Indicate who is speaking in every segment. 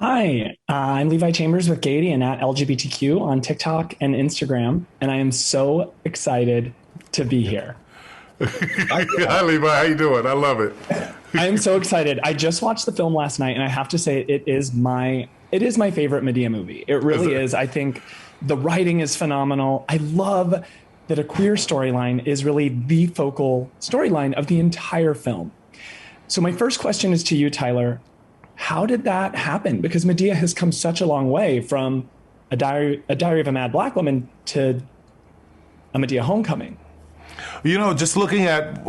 Speaker 1: Hi, I'm Levi Chambers with Gady and at LGBTQ on TikTok and Instagram, and I am so excited to be here.
Speaker 2: Hi, Levi. How you doing? I love it.
Speaker 1: I am so excited. I just watched the film last night, and I have to say it is my favorite Medea movie. It
Speaker 2: Is
Speaker 1: really
Speaker 2: it?
Speaker 1: is. I think the writing is phenomenal. I love that a queer storyline is really the focal storyline of the entire film. So my first question is to you, Tyler. How did that happen? Because Medea has come such a long way from a Diary of a Mad Black Woman to a Medea Homecoming.
Speaker 2: Just looking at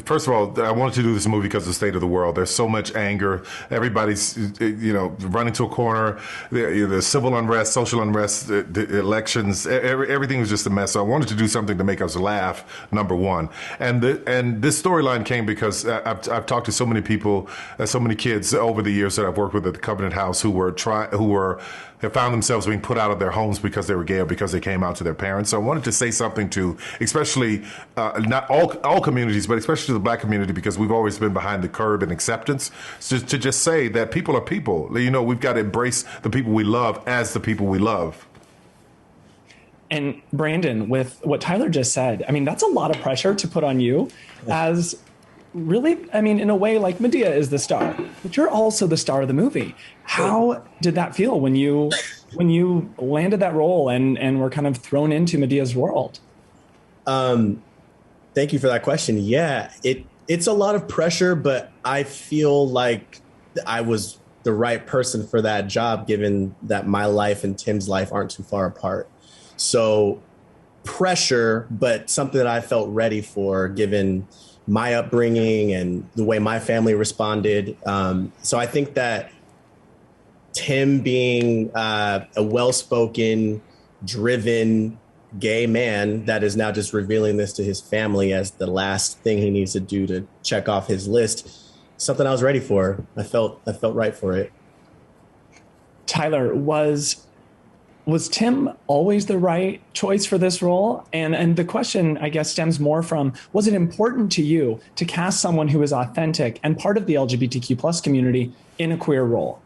Speaker 2: first of all, I wanted to do this movie because of the state of the world. There's so much anger. Everybody's running to a corner. There's civil unrest, social unrest, the elections. Everything was just a mess. So I wanted to do something to make us laugh. Number one, and this storyline came because I've talked to so many people, so many kids over the years that I've worked with at the Covenant House who have found themselves being put out of their homes because they were gay or because they came out to their parents. So I wanted to say something to, especially not all communities, but especially to the Black community, because we've always been behind the curve in acceptance. So to just say that people are people. We've got to embrace the people we love as the people we love.
Speaker 1: And Brandon, with what Tyler just said, I mean, that's a lot of pressure to put on you as really, I mean, in a way, like Medea is the star, but you're also the star of the movie. How did that feel when you landed that role and were kind of thrown into Medea's world?
Speaker 3: Thank you for that question. Yeah, it's a lot of pressure, but I feel like I was the right person for that job, given that my life and Tim's life aren't too far apart. So pressure, but something that I felt ready for, given my upbringing and the way my family responded. So I think that Tim being a well-spoken, driven gay man that is now just revealing this to his family as the last thing he needs to do to check off his list, something I was ready for. I felt right for it.
Speaker 1: Tyler, was Tim always the right choice for this role? And the question, I guess, stems more from, was it important to you to cast someone who is authentic and part of the LGBTQ plus community in a queer role?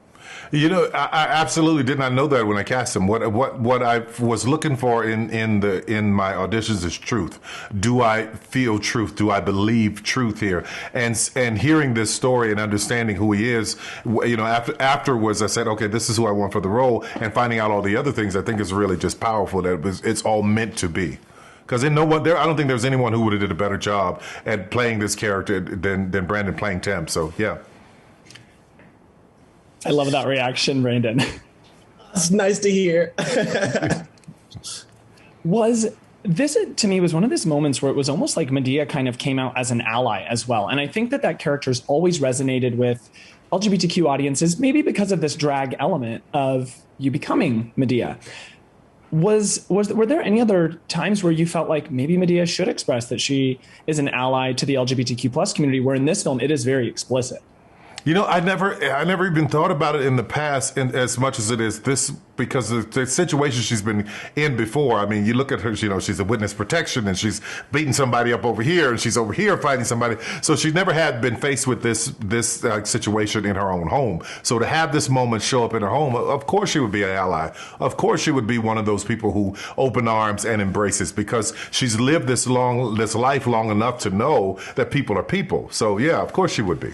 Speaker 2: I absolutely did not know that when I cast him. What I was looking for in my auditions is truth. Do I feel truth? Do I believe truth here? And hearing this story and understanding who he is, afterwards I said, okay, this is who I want for the role. And finding out all the other things, I think is really just powerful. It's all meant to be. Because I don't think there's anyone who would have did a better job at playing this character than Brandon playing Tim. So yeah.
Speaker 1: I love that reaction, Brandon.
Speaker 3: It's nice to hear.
Speaker 1: To me, was one of those moments where it was almost like Medea kind of came out as an ally as well. And I think that character's always resonated with LGBTQ audiences, maybe because of this drag element of you becoming Medea. Were there any other times where you felt like maybe Medea should express that she is an ally to the LGBTQ plus community, where in this film it is very explicit?
Speaker 2: I never even thought about it in the past as much as it is this, because of the situation she's been in before. I mean, you look at her, she's a witness protection and she's beating somebody up over here and she's over here fighting somebody. So she never had been faced with this situation in her own home. So to have this moment show up in her home, of course she would be an ally. Of course she would be one of those people who open arms and embraces, because she's lived this life long enough to know that people are people. So yeah, of course she would be.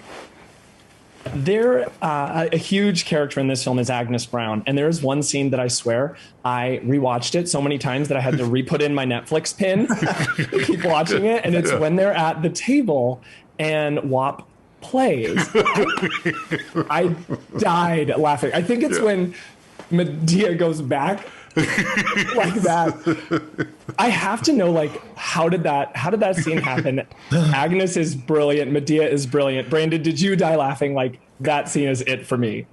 Speaker 1: A huge character in this film is Agnes Brown, and there is one scene that I swear I rewatched it so many times that I had to re-put in my Netflix pin to keep watching it, and it's when they're at the table and WAP plays. I died laughing. I think it's when Medea goes back like that. I have to know, how did that scene happen? Agnes is brilliant. Medea is brilliant. Brandon, did you die laughing? That scene is it for me.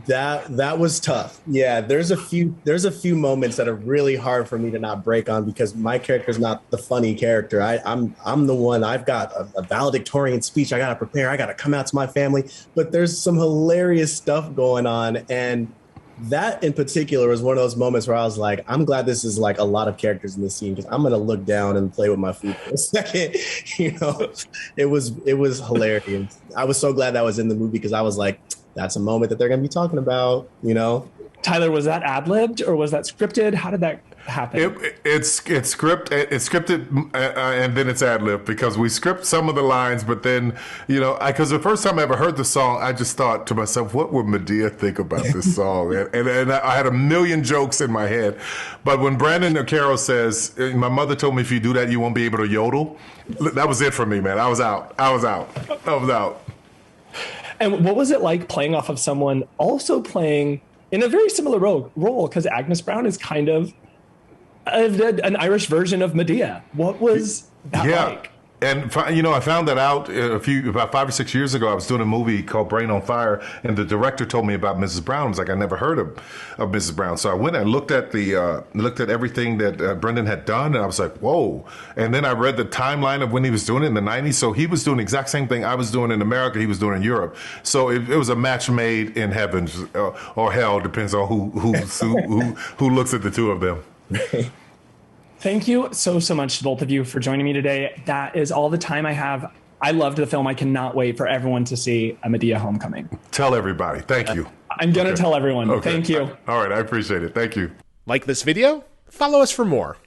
Speaker 3: That was tough. Yeah, there's a few moments that are really hard for me to not break on, because my character is not the funny character. I'm the one. I've got a valedictorian speech I got to prepare. I got to come out to my family. But there's some hilarious stuff going on, and that in particular was one of those moments where I was like, I'm glad this is a lot of characters in this scene, because I'm going to look down and play with my food for a second. It was hilarious. I was so glad that was in the movie, because I was like, that's a moment that they're going to be talking about, you know?
Speaker 1: Tyler, was that ad-libbed or was that scripted? How did that happen?
Speaker 2: It's scripted, and then it's ad-lib because we script some of the lines, but then, you know, because the first time I ever heard the song, I just thought to myself, what would Madea think about this song? and I had a million jokes in my head. But when Brandon O'Carroll says, my mother told me if you do that, you won't be able to yodel, that was it for me, man. I was out.
Speaker 1: And what was it like playing off of someone also playing in a very similar role? Because Agnes Brown is kind of an Irish version of Madea. What was that like?
Speaker 2: And, you know, I found that out about 5 or 6 years ago. I was doing a movie called Brain on Fire, and the director told me about Mrs. Brown. I was like, I never heard of Mrs. Brown. So I went and looked at everything that Brendan had done, and I was like, whoa. And then I read the timeline of when he was doing it in the 90s. So he was doing the exact same thing I was doing in America, he was doing in Europe. So it was a match made in heaven or hell, depends on who looks at the two of them.
Speaker 1: Thank you so much to both of you for joining me today. That is all the time I have. I loved the film. I cannot wait for everyone to see A Madea Homecoming.
Speaker 2: Tell everybody. Thank you.
Speaker 1: I'm going to tell everyone. Okay. Thank you.
Speaker 2: All right. I appreciate it. Thank you.
Speaker 4: Like this video? Follow us for more.